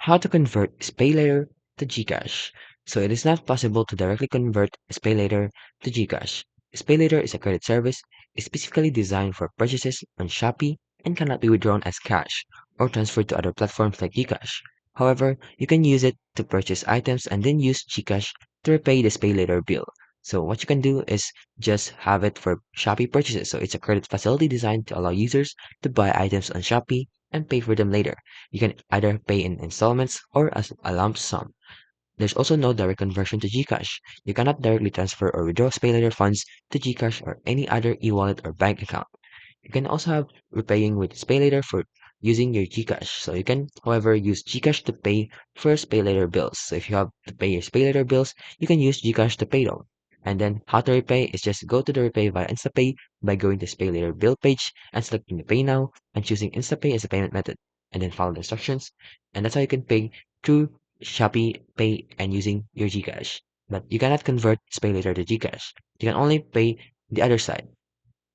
How to convert SPayLater to GCash. So it is not possible to directly convert SPayLater to GCash. SPayLater is a credit service specifically designed for purchases on Shopee and cannot be withdrawn as cash or transferred to other platforms like GCash. However, you can use it to purchase items and then use GCash to repay the SPayLater bill. So what you can do is just have it for Shopee purchases. So it's a credit facility designed to allow users to buy items on Shopee and pay for them later. You can either pay in installments or as a lump sum. There's also no direct conversion to GCash. You cannot directly transfer or withdraw SPayLater funds to GCash or any other e-wallet or bank account. You can also have repaying with SPayLater for using your GCash. So you can, however, use GCash to pay for SPayLater bills. So if you have to pay your SPayLater bills, you can use GCash to pay them. And then how to repay is just go to the repay via InstaPay by going to SPayLater bill page and selecting the pay now and choosing InstaPay as a payment method. And then follow the instructions. And that's how you can pay through Shopee Pay and using your GCash. But you cannot convert SPayLater to GCash. You can only pay the other side.